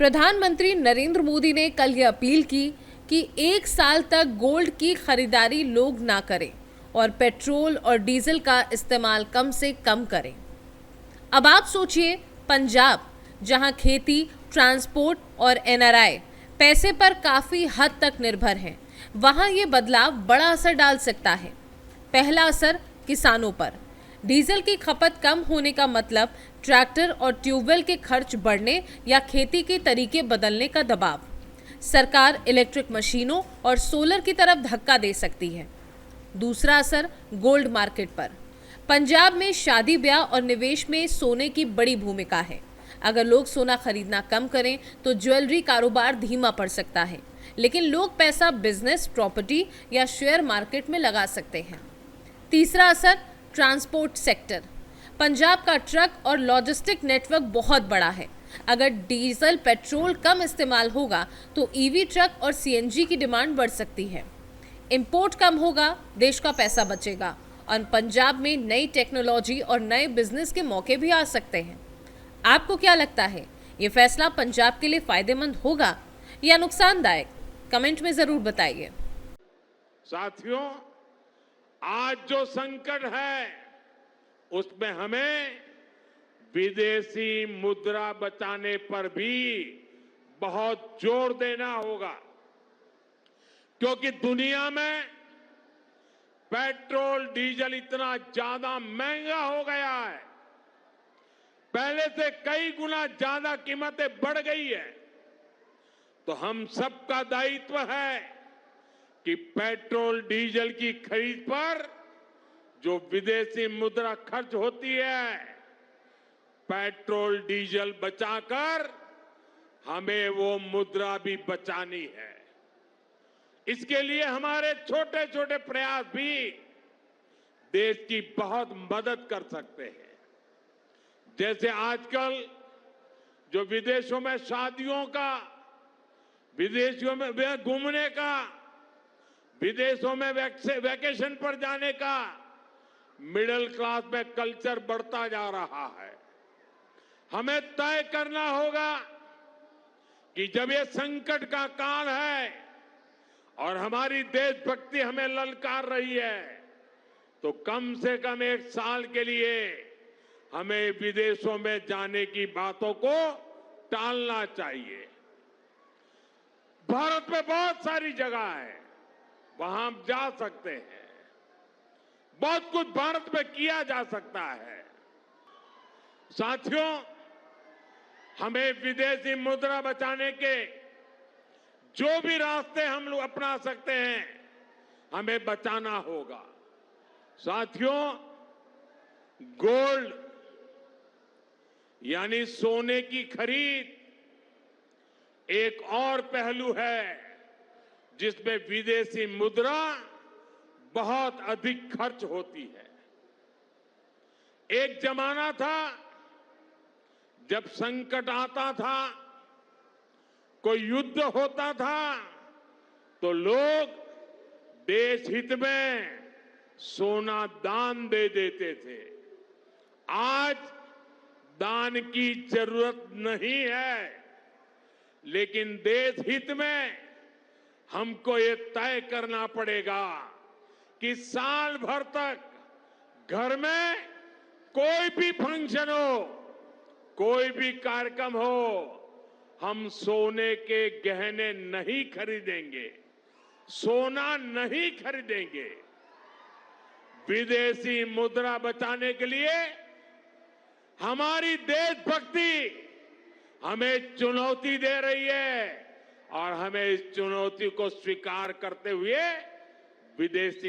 प्रधानमंत्री नरेंद्र मोदी ने कल ये अपील की कि 1 साल तक गोल्ड की खरीदारी लोग ना करें और पेट्रोल और डीजल का इस्तेमाल कम से कम करें। अब आप सोचिए, पंजाब जहां खेती, ट्रांसपोर्ट और एनआरआई पैसे पर काफ़ी हद तक निर्भर हैं, वहां ये बदलाव बड़ा असर डाल सकता है। पहला असर किसानों पर। डीजल की खपत कम होने का मतलब ट्रैक्टर और ट्यूबवेल के खर्च बढ़ने या खेती के तरीके बदलने का दबाव। सरकार इलेक्ट्रिक मशीनों और सोलर की तरफ धक्का दे सकती है। दूसरा असर गोल्ड मार्केट पर। पंजाब में शादी ब्याह और निवेश में सोने की बड़ी भूमिका है। अगर लोग सोना खरीदना कम करें तो ज्वेलरी कारोबार धीमा पड़ सकता है, लेकिन लोग पैसा बिजनेस, प्रॉपर्टी या शेयर मार्केट में लगा सकते हैं। तीसरा असर ट्रांसपोर्ट सेक्टर। पंजाब का ट्रक और लॉजिस्टिक नेटवर्क बहुत बड़ा है। अगर डीजल पेट्रोल कम इस्तेमाल होगा तो ईवी ट्रक और सीएनजी की डिमांड बढ़ सकती है। इंपोर्ट कम होगा, देश का पैसा बचेगा और पंजाब में नई टेक्नोलॉजी और नए बिजनेस के मौके भी आ सकते हैं। आपको क्या लगता है, ये फैसला पंजाब के लिए फायदेमंद होगा या नुकसानदायक? कमेंट में जरूर बताइए। साथियों, आज जो संकट है उसमें हमें विदेशी मुद्रा बचाने पर भी बहुत जोर देना होगा, क्योंकि दुनिया में पेट्रोल डीजल इतना ज्यादा महंगा हो गया है, पहले से कई गुना ज्यादा कीमतें बढ़ गई है। तो हम सबका दायित्व है कि पेट्रोल डीजल की खरीद पर जो विदेशी मुद्रा खर्च होती है, पेट्रोल डीजल बचाकर हमें वो मुद्रा भी बचानी है। इसके लिए हमारे छोटे छोटे प्रयास भी देश की बहुत मदद कर सकते हैं। जैसे आजकल जो विदेशों में शादियों का, विदेशों में घूमने का, विदेशों में वैकेशन पर जाने का मिडिल क्लास में कल्चर बढ़ता जा रहा है। हमें तय करना होगा कि जब ये संकट का काल है और हमारी देशभक्ति हमें ललकार रही है, तो कम से कम 1 साल के लिए हमें विदेशों में जाने की बातों को टालना चाहिए। भारत में बहुत सारी जगह है, वहां हम जा सकते हैं। बहुत कुछ भारत में किया जा सकता है। साथियों, हमें विदेशी मुद्रा बचाने के जो भी रास्ते हम लोग अपना सकते हैं, हमें बचाना होगा। साथियों, गोल्ड यानी सोने की खरीद एक और पहलू है जिसमें विदेशी मुद्रा बहुत अधिक खर्च होती है। एक जमाना था जब संकट आता था, कोई युद्ध होता था, तो लोग देश हित में सोना दान दे देते थे। आज दान की जरूरत नहीं है, लेकिन देश हित में हमको ये तय करना पड़ेगा कि साल भर तक घर में कोई भी फंक्शन हो, कोई भी कार्यक्रम हो, हम सोने के गहने नहीं खरीदेंगे, सोना नहीं खरीदेंगे। विदेशी मुद्रा बचाने के लिए हमारी देशभक्ति हमें चुनौती दे रही है और हमें इस चुनौती को स्वीकार करते हुए विदेशी